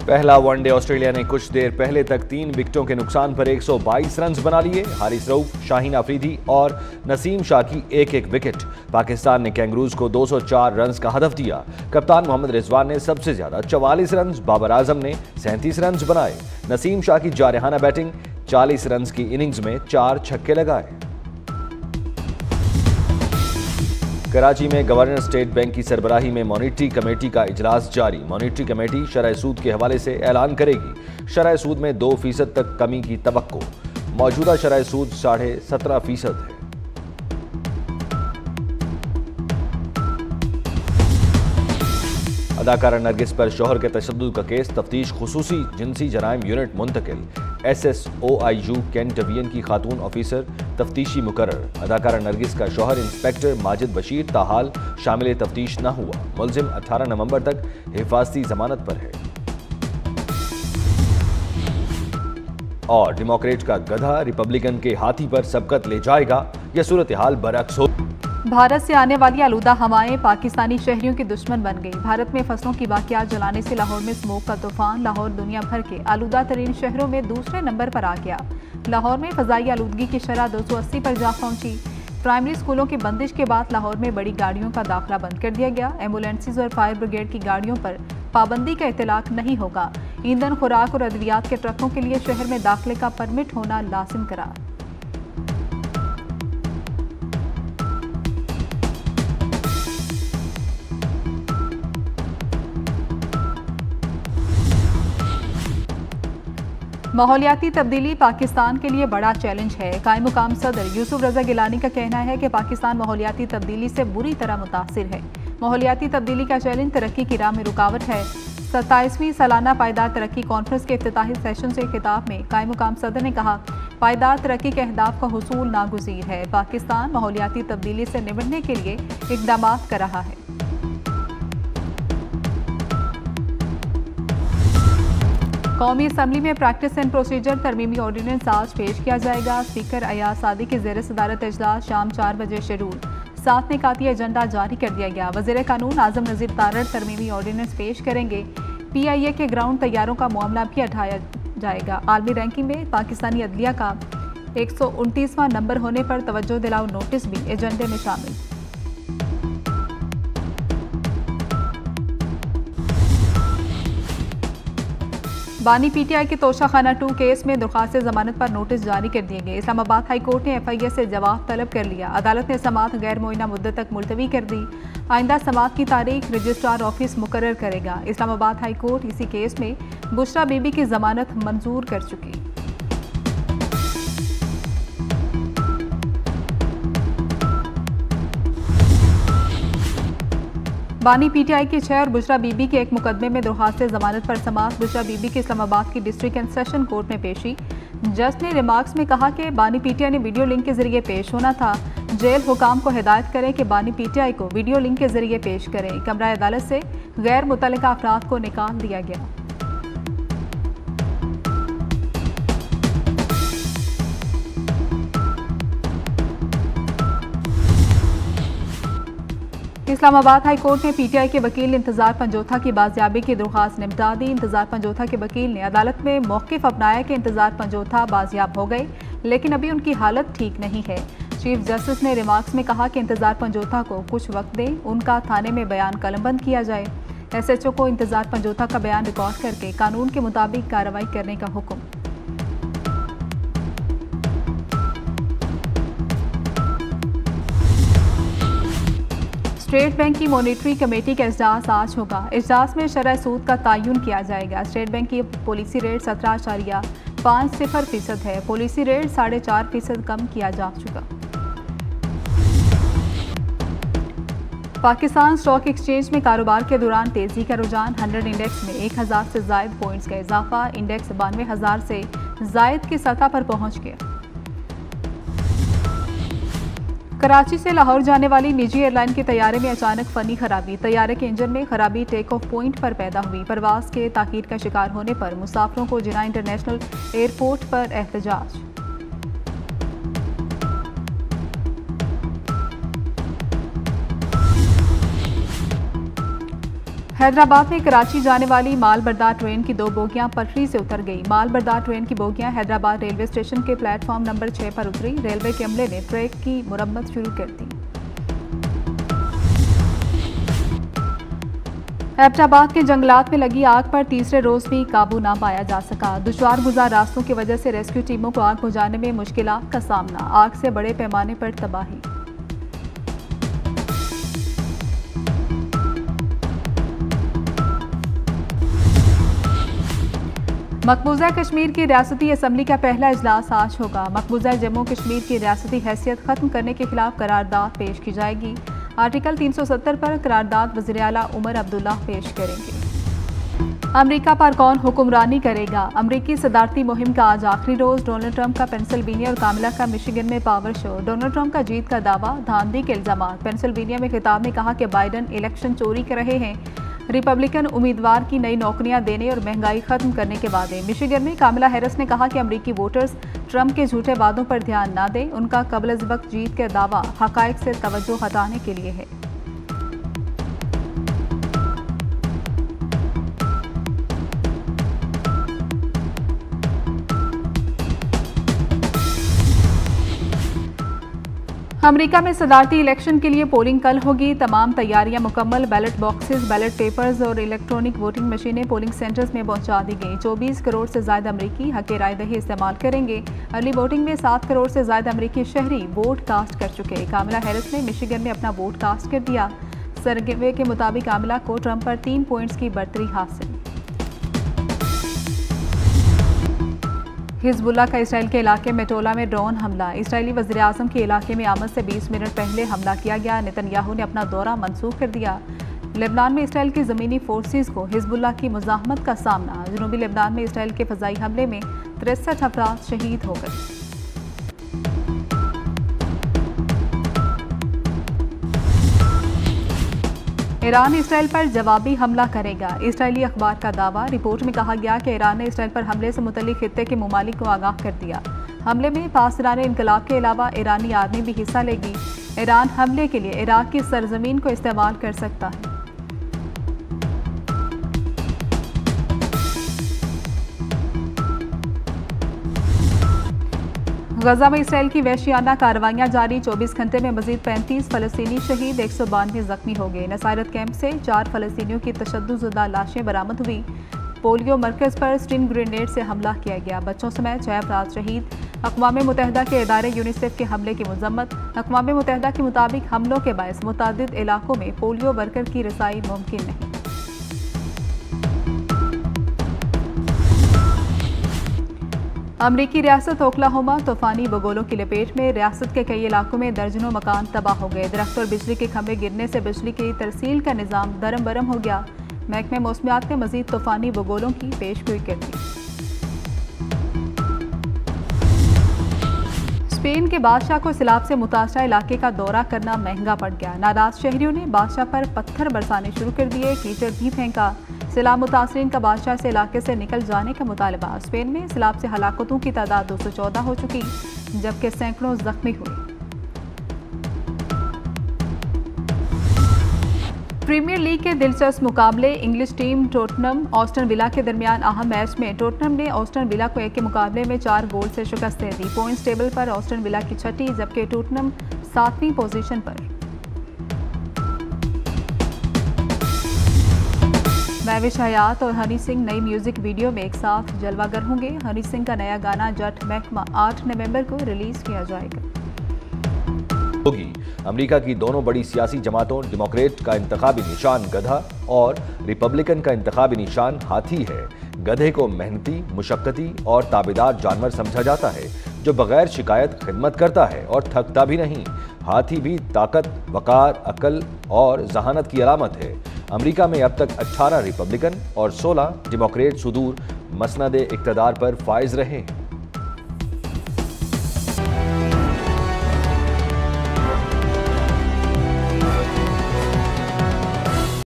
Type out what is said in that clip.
पहला one day Australia ने कुछ देर पहले तक 3 विकेटों के नुकसान पर 122 रन बना लिए। हारिस रऊफ, शाहीन अफरीदी और नसीम शाह की एक एक विकेट। पाकिस्तान ने कैंगरूज को 204 रन का हदफ दिया। कप्तान मोहम्मद रिजवान ने सबसे ज्यादा 44 रन, बाबर आजम ने 37 रन बनाए। नसीम शाह की जारहाना बैटिंग, 40 रन की इनिंग्स में 4 छक्के लगाए। कराची में गवर्नर स्टेट बैंक की सरबराही में मॉनिटरी कमेटी का इजलास जारी। मॉनिटरी कमेटी शरह सूद के हवाले से ऐलान करेगी। शरह सूद में 2% तक कमी की तवक्को। मौजूदा शरह सूद 17.5% है। अदाकारा नरगिस पर शौहर के तशद्दुद का केस, तफ्तीश खुसूसी जिनसी जराइम यूनिट मुंतकिल। SSOIU कैंट डिवीजन की खातून ऑफिसर तफ्तीशी मुकर्रर। अदाकारा नरगिस का शौहर इंस्पेक्टर माजिद बशीर ताहाल शामिल तफ्तीश न हुआ। मुलजिम 18 नवंबर तक हिफाजती जमानत पर है। और डेमोक्रेट का गधा रिपब्लिकन के हाथी पर सबकत ले जाएगा, यह सूरत हाल बरअक्स हो। भारत से आने वाली आलूदा हवाएं पाकिस्तानी शहरियों की दुश्मन बन गई। भारत में फसलों की बाकियात जलाने से लाहौर में स्मोक का तूफान। लाहौर दुनिया भर के आलूदा तरीन शहरों में दूसरे नंबर पर आ गया। लाहौर में फजाई आलूदगी की शरह 280 पर जा पहुंची। प्राइमरी स्कूलों की बंदिश के बाद लाहौर में बड़ी गाड़ियों का दाखिला बंद कर दिया गया। एम्बुलेंसेज और फायर ब्रिगेड की गाड़ियों पर पाबंदी का इतलाक नहीं होगा। ईंधन, खुराक और अद्वियात के ट्रकों के लिए शहर में दाखिले का परमिट होना लाजिम करार। माहौलियाती तब्दीली पाकिस्तान के लिए बड़ा चैलेंज है। कायम मुकाम सदर यूसुफ रजा गिलानी का कहना है कि पाकिस्तान माहौलियाती तब्दीली से बुरी तरह मुतासिर है। माहौलियाती तब्दीली का चैलेंज तरक्की की राह में रुकावट है। 27वीं सालाना पायदार तरक्की कॉन्फ्रेंस के इफ्तिताही सेशन से खिताब में कायम मुकाम सदर ने कहा, पायदार तरक्की के अहदाफ का हुसूल नागुज़ीर है। पाकिस्तान माहौलियाती तब्दीली से निपटने के लिए इक़दाम कर रहा है। कौमी असम्बली में प्रैक्टिस एंड प्रोसीजर तरमीमी ऑर्डिनेंस आज पेश किया जाएगा। स्पीकर अयाज सादी के ज़ेर सदारत इजलास शाम 4 बजे शुरू। 7 निकाती एजेंडा जारी कर दिया गया। वज़ीर कानून आज़म नज़ीर तारड़ तरमीमी ऑर्डिनेंस पेश करेंगे। PIA के ग्राउंड तैयारों का मामला भी उठाया जाएगा। आलमी रैंकिंग में पाकिस्तानी अदलिया का 129वां नंबर होने पर तवज्जो दिलाओ नोटिस भी एजेंडे में शामिल। बानी PTI के तोशाखाना 2 केस में दरख्वास्त जमानत पर नोटिस जारी कर दिए गए। इस्लामाबाद हाई कोर्ट ने FIA से जवाब तलब कर लिया। अदालत ने समाअत गैर मुअय्यना मुद्दत तक मुलतवी कर दी। आइंदा समाअत की तारीख रजिस्ट्रार ऑफिस मुकर्रर करेगा। इस्लामाबाद हाई कोर्ट इसी केस में बुशरा बीबी की जमानत मंजूर कर चुकी। बानी PTI की 6 और बुशरा बीबी के एक मुकदमे में दरख्वास्त जमानत पर समाअत। बुशरा बीबी की इस्लामाबाद की डिस्ट्रिक्ट एंड सेशन कोर्ट में पेशी। जज ने रिमार्क्स में कहा कि बानी PTI ने वीडियो लिंक के जरिए पेश होना था। जेल हुकाम को हिदायत करें कि बानी PTI को वीडियो लिंक के जरिए पेश करें। कमरा अदालत से गैर मुतल्लिका अफराद को निकाल दिया गया। इस्लामाबाद हाई कोर्ट ने PTI के वकील इंतजार पंजोथा की बाजियाबी की दरख्वास्त निपटा दी। इंतजार पंजोथा के वकील ने अदालत में मौक़िफ़ अपनाया कि इंतजार पंजोथा बाजियाब हो गए, लेकिन अभी उनकी हालत ठीक नहीं है। चीफ जस्टिस ने रिमार्क्स में कहा कि इंतजार पंजोथा को कुछ वक्त दें, उनका थाने में बयान कलमबंद किया जाए। SHO को इंतजार पंजोथा का बयान रिकॉर्ड करके कानून के मुताबिक कार्रवाई करने का हुक्म। स्टेट बैंक की मॉनिटरी कमेटी का इजलास आज होगा। इजलास में शरह सूद का तयन किया जाएगा। स्टेट बैंक की पॉलिसी रेट 17.50% है। पॉलिसी रेट 4.5% कम किया जा चुका। पाकिस्तान स्टॉक एक्सचेंज में कारोबार के दौरान तेजी का रुझान। 100 इंडेक्स में 1000 से जायद पॉइंट्स का इजाफा। इंडेक्स 92,000 से जायद की सतह पर पहुंच गया। कराची से लाहौर जाने वाली निजी एयरलाइन के तैयारे में अचानक फनी खराबी। तैयारे के इंजन में खराबी टेक ऑफ पॉइंट पर पैदा हुई। परवाज के ताकीर का शिकार होने पर मुसाफिरों को जिना इंटरनेशनल एयरपोर्ट पर एहतजाज। हैदराबाद में कराची जाने वाली माल बरदार ट्रेन की 2 बोगियां पटरी से उतर गई। माल बरदार ट्रेन की बोगियां हैदराबाद रेलवे स्टेशन के प्लेटफॉर्म नंबर 6 पर उतरी। रेलवे के अमले ने ट्रैक की मुरम्मत शुरू कर दी। एबटाबाद के जंगलात में लगी आग पर तीसरे रोज भी काबू ना पाया जा सका। दुश्वार गुजार रास्तों की वजह से रेस्क्यू टीमों को आग बुझाने में मुश्किलात का सामना। आग से बड़े पैमाने पर तबाही। मकबूजा कश्मीर की रियासती असम्बली का पहला इजलास आज होगा। मकबूजा जम्मू कश्मीर की रियासती हैसियत खत्म करने के खिलाफ करारदाद पेश की जाएगी। आर्टिकल 370 पर करारदाद वज़ीर आला उमर अब्दुल्ला पेश करेंगे। अमेरिका पर कौन हुक्मरानी करेगा? अमेरिकी सदारती मुहिम का आज आखिरी रोज। डोनाल्ड ट्रंप का पेंसिल्वेनिया और कामिला का मिशिगन में पावर शो। डोनाल्ड ट्रंप का जीत का दावा, धांधली के इल्जाम। पेंसिल्वेनिया में खिताब ने कहा कि बाइडन इलेक्शन चोरी कर रहे हैं। रिपब्लिकन उम्मीदवार की नई नौकरियां देने और महंगाई खत्म करने के वादे। मिशिगन में कामिला हैरिस ने कहा कि अमेरिकी वोटर्स ट्रंप के झूठे वादों पर ध्यान न दें। उनका कबल-अज़-वक्त जीत का दावा हक़ाइक़ से तवज्जो हटाने के लिए है। अमेरिका में सदारती इलेक्शन के लिए पोलिंग कल होगी। तमाम तैयारियां मुकम्मल। बैलेट बॉक्सेस, बैलेट पेपर्स और इलेक्ट्रॉनिक वोटिंग मशीनें पोलिंग सेंटर्स में पहुंचा दी गई। 24 करोड़ से ज्यादा अमरीकी हक़ राय दही इस्तेमाल करेंगे। अर्ली वोटिंग में 7 करोड़ से ज्यादा अमरीकी शहरी वोट कास्ट कर चुके। कामिला हैरिस ने मिशिगन में अपना वोट कास्ट कर दिया। सर्वे के मुताबिक कामिला को ट्रंप पर 3 पॉइंट्स की बढ़तरी हासिल। हिजबुल्लाह का इसराइल के इलाके मेटोला में ड्रोन हमला। इसराइली वज़ीर आज़म के इलाके में आमद से 20 मिनट पहले हमला किया गया। नेतन्याहू ने अपना दौरा मनसूख कर दिया। लेबनान में इसराइल की ज़मीनी फोर्सेस को हिजबुल्लाह की मुज़ाहमत का सामना। जनूबी लेबनान में इसराइल के फ़ज़ाई हमले में 63 अफराद शहीद हो गए। ईरान इसराइल पर जवाबी हमला करेगा। इसराइली अखबार का दावा। रिपोर्ट में कहा गया कि ईरान ने इसराइल पर हमले से मुतल्लिक खित्ते के ममालिक को आगाह कर दिया। हमले में पासदारान इनकलाब के अलावा ईरानी आर्मी भी हिस्सा लेगी। ईरान हमले के लिए इराक की सरजमीन को इस्तेमाल कर सकता है। गजा में इसराइल की वहशियाना कार्रवाइयां जारी। 24 घंटे में मजीद 35 फलस्तीनी शहीद, 192 जख्मी हो गए। नसारत कैंप से 4 फलस्तीनियों की तशद्दुदशुदा लाशें बरामद हुई। पोलियो मरकज पर स्टिंग ग्रेनेड से हमला किया गया। बच्चों समेत 6 अफराद शहीद। अक़वाम मुत्तहिदा के इदारे यूनिसेफ के हमले की मज़म्मत। अक़वाम मुत्तहिदा के मुताबिक हमलों के बायस मुतअद्दिद इलाकों में पोलियो वर्कर की रसाई मुमकिन नहीं। अमरीकी रियासत ओक्लाहोमा तूफानी बगोलों की लपेट में। रियासत के कई इलाकों में दर्जनों मकान तबाह हो गए। दरख्त और बिजली के खंभे गिरने से बिजली की तरसील का निज़ाम दरम बरम हो गया। महकमे मौसमियात ने मजीद तूफानी बगोलों की पेशगोई कर दी। स्पेन के बादशाह को सैलाब से मुतासरा इलाके का दौरा करना महंगा पड़ गया। नाराज शहरियों ने बादशाह पर पत्थर बरसाने शुरू कर दिए। कीचड़ भी फेंका। सैलाब मुतासरीन का बादशाह से इलाके से निकल जाने का मुतालबा। स्पेन में सैलाब से हलाकतों की तादाद 214 हो चुकी, जबकि सैकड़ों जख्मी हुए। प्रीमियर लीग के दिलचस्प मुकाबले। इंग्लिश टीम टोटनम ऑस्टन विला के दरमियान अहम मैच में टोटनम ने ऑस्टन विला को 1 के मुकाबले में 4 गोल से शिकस्त दे दी। पॉइंट्स टेबल पर ऑस्टन विला की 6ठी, जबकि टोटनम 7वीं पोजीशन पर। महविश हयात और हनी सिंह नई म्यूजिक वीडियो में एक साथ जलवागर होंगे। हनी सिंह का नया गाना जट महकमा 8 नवंबर को रिलीज किया जाएगा। होगी। अमेरिका की दोनों बड़ी सियासी जमातों, डेमोक्रेट का इंतखाबी निशान गधा और रिपब्लिकन का इंतखाबी निशान हाथी है। गधे को मेहनती, मुशक्कती और ताबेदार जानवर समझा जाता है जो बगैर शिकायत खिदमत करता है और थकता भी नहीं। हाथी भी ताकत, वकार, अकल और जहानत की अलामत है। अमेरिका में अब तक 18 रिपब्लिकन और 16 डेमोक्रेट सुदूर मसनद इक़्तिदार पर फाइज रहे हैं।